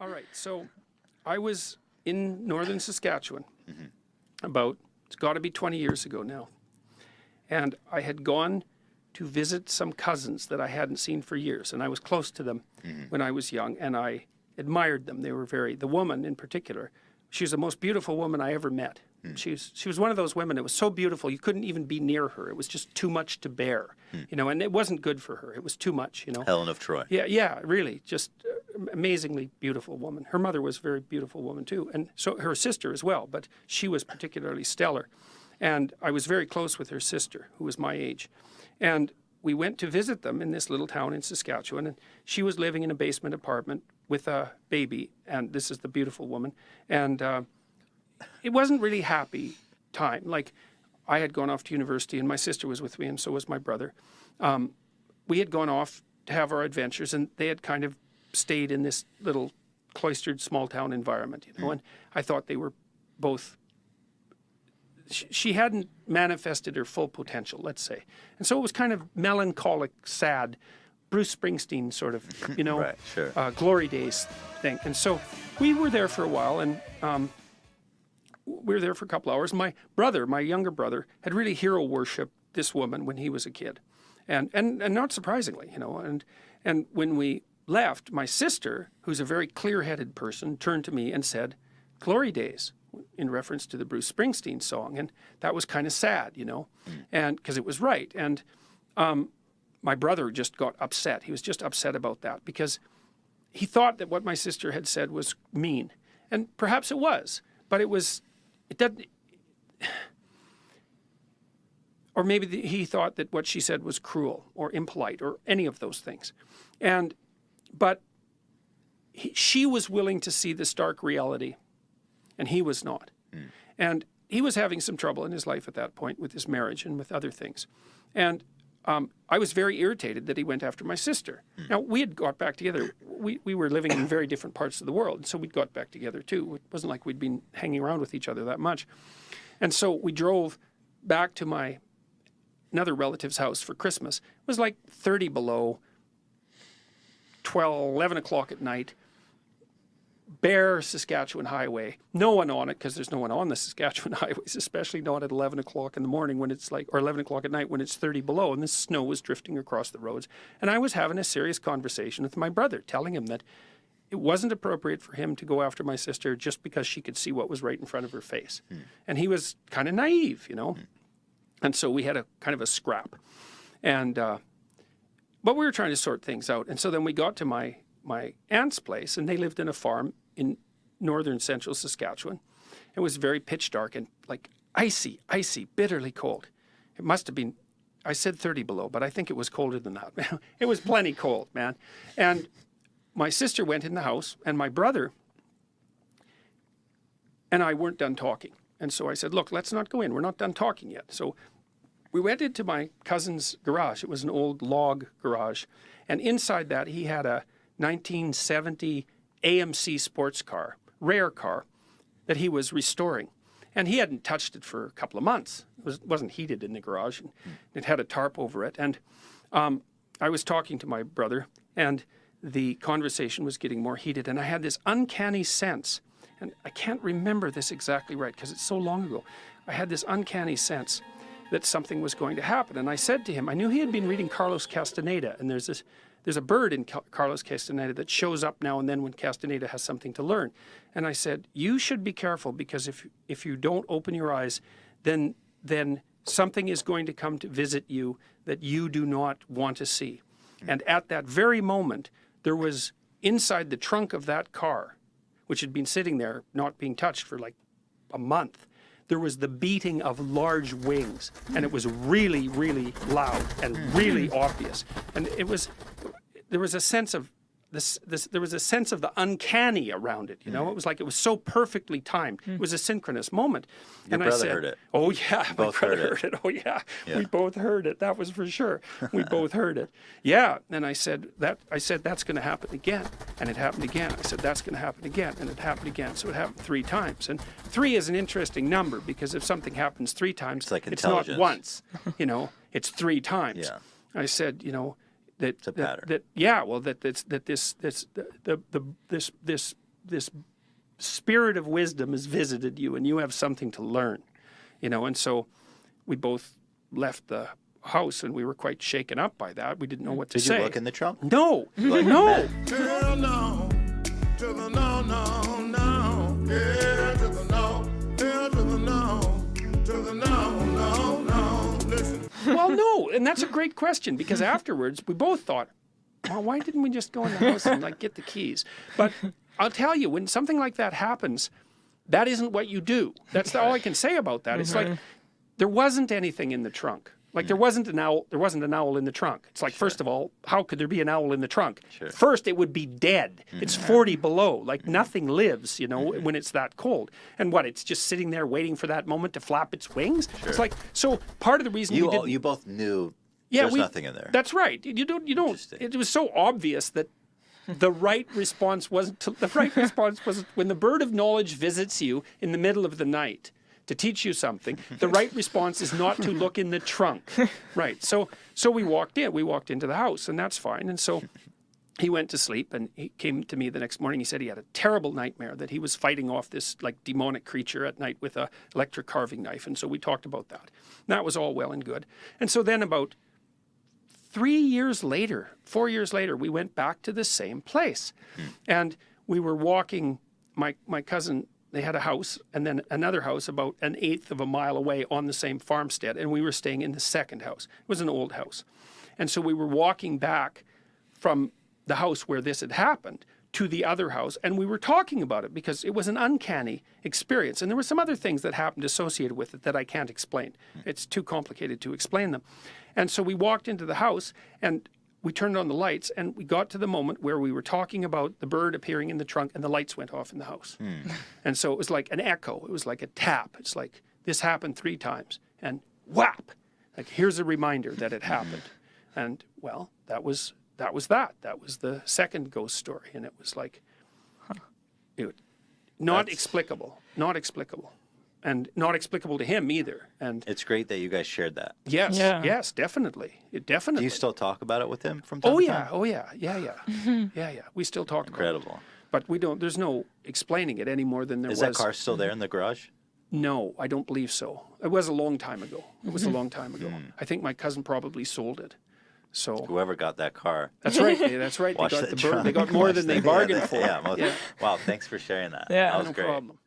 All right. So I was in northern Saskatchewan about, it's got to be 20 years ago now. And I had gone to visit some cousins that I hadn't seen for years. And I was close to them when I was young, and I admired them. They were the woman in particular, she was the most beautiful woman I ever met. She was one of those women that was so beautiful you couldn't even be near her. It was just too much to bear, you know, and it wasn't good for her. It was too much, you know. Helen of Troy. Yeah, really, just amazingly beautiful woman. Her mother was a very beautiful woman too, and so her sister as well, but she was particularly stellar. And I was very close with her sister, who was my age. And we went to visit them in this little town in Saskatchewan, and she was living in a basement apartment with a baby, and this is the beautiful woman. And it wasn't really happy time. Like, I had gone off to university, and my sister was with me, and so was my brother. We had gone off to have our adventures, and they had kind of stayed in this little cloistered small town environment, you know. And I thought they were both. She hadn't manifested her full potential, let's say, and so it was kind of melancholic, sad, Bruce Springsteen sort of, you know, Right, sure. glory days thing. And so we were there for a while, and we were there for a couple hours. My brother, my younger brother, had really hero worshipped this woman when he was a kid, and not surprisingly, you know. And when we left, my sister, who's a very clear-headed person, turned to me and said, "Glory days," in reference to the Bruce Springsteen song, and that was kind of sad, you know, and because it was right. And my brother just got upset. He was just upset about that because he thought that what my sister had said was mean, and perhaps it was, but it doesn't. Or maybe he thought that what she said was cruel or impolite or any of those things, but she was willing to see the stark reality, and he was not. And he was having some trouble in his life at that point with his marriage and with other things. And I was very irritated that he went after my sister. Now, we had got back together. We were living in very different parts of the world, and so we'd got back together too. It wasn't like we'd been hanging around with each other that much. And so we drove back to another relative's house for Christmas. It was like 30 below, 11 o'clock at night. Bare Saskatchewan highway. No one on it, because there's no one on the Saskatchewan highways, especially not at 11 o'clock in the morning when it's like, or 11 o'clock at night when it's 30 below, and the snow was drifting across the roads. And I was having a serious conversation with my brother, telling him that it wasn't appropriate for him to go after my sister just because she could see what was right in front of her face. And he was kind of naive, you know. And so we had a kind of a scrap. And, but we were trying to sort things out. And so then we got to my aunt's place, and they lived in a farm in northern central Saskatchewan. It was very pitch dark and like icy, bitterly cold. It must have been, I said 30 below, but I think it was colder than that. It was plenty cold, man. And my sister went in the house, and my brother and I weren't done talking. And so I said, "Look, let's not go in. We're not done talking yet." So we went into my cousin's garage. It was an old log garage. And inside that, he had a 1970 AMC sports car, rare car, that he was restoring. And he hadn't touched it for a couple of months. It wasn't heated in the garage, and it had a tarp over it. And I was talking to my brother, and the conversation was getting more heated, and I had this uncanny sense, and I can't remember this exactly right because it's so long ago. I had this uncanny sense that something was going to happen. And I said to him, I knew he had been reading Carlos Castaneda, and there's a bird in Carlos Castaneda that shows up now and then when Castaneda has something to learn. And I said, you should be careful, because if you don't open your eyes, then something is going to come to visit you that you do not want to see. And at that very moment, there was inside the trunk of that car, which had been sitting there not being touched for like a month, there was the beating of large wings, and it was really, really loud and really obvious. And there was a sense of there was a sense of the uncanny around it, you know. It was like it was so perfectly timed. It was a synchronous moment. Your brother heard it. Oh yeah, my brother heard it. Oh yeah, we both heard it. That was for sure. We both heard it. Yeah, and I said that's going to happen again, and it happened again. I said that's going to happen again, and it happened again. So it happened 3 times. And 3 is an interesting number, because if something happens 3 times, it's like it's not once. You know, it's 3 times. Yeah. I said, you know, That a pattern. This spirit of wisdom has visited you, and you have something to learn, And so we both left the house, and we were quite shaken up by that. We didn't know what to say. Did you look in the trunk? No, Like, no. Hell no, to the no, no, no. Yeah, to the no, hell to the no, to the no, no, no. Listen. Well, no, and that's a great question, because afterwards we both thought, well, why didn't we just go in the house and get the keys? But I'll tell you, when something like that happens, that isn't what you do. That's all I can say about that. It's like there wasn't anything in the trunk. Like there wasn't an owl. There wasn't an owl in the trunk. It's like, first of all, how could there be an owl in the trunk? Sure. First, it would be dead. It's 40 below. Like nothing lives, when it's that cold. And what? It's just sitting there waiting for that moment to flap its wings. Sure. It's like, so part of the reason we didn't. You both knew Yeah, there's nothing in there. That's right. You don't. Interesting. It was so obvious that the right response wasn't when the bird of knowledge visits you in the middle of the night to teach you something. The right response is not to look in the trunk. Right. So we walked in. We walked into the house, and that's fine. And so he went to sleep, and he came to me the next morning. He said he had a terrible nightmare that he was fighting off this demonic creature at night with a electric carving knife. And so we talked about that. And that was all well and good. And so then about 4 years later, we went back to the same place. And we were walking, my cousin, they had a house and then another house about 1/8 of a mile away on the same farmstead. And we were staying in the second house. It was an old house. And so we were walking back from the house where this had happened to the other house, and we were talking about it because it was an uncanny experience. And there were some other things that happened associated with it that I can't explain. It's too complicated to explain them. And so we walked into the house, and we turned on the lights, and we got to the moment where we were talking about the bird appearing in the trunk, and the lights went off in the house. And so it was like an echo. It was like a tap. It's like, this happened 3 times, and whap! Like, here's a reminder that it happened. And, well, that was that. That was the second ghost story, and it was like, not explicable. And not explicable to him either. And It's great that you guys shared that. yes, Yeah. yes, definitely. Definitely. Do you still talk about it with him from time to time? Oh yeah. Yeah. We still talk about Incredible. it. But we don't, there's no explaining it any more than there Is was. that car still there in the garage? No, I don't believe so. It was a long time ago. I think my cousin probably sold it. So Whoever got that car. that's right. That's right. Watch They got that the bird. They trunk. got more Watch than they that. bargained for. Yeah. Wow, thanks for sharing that. Yeah. That was No great. problem.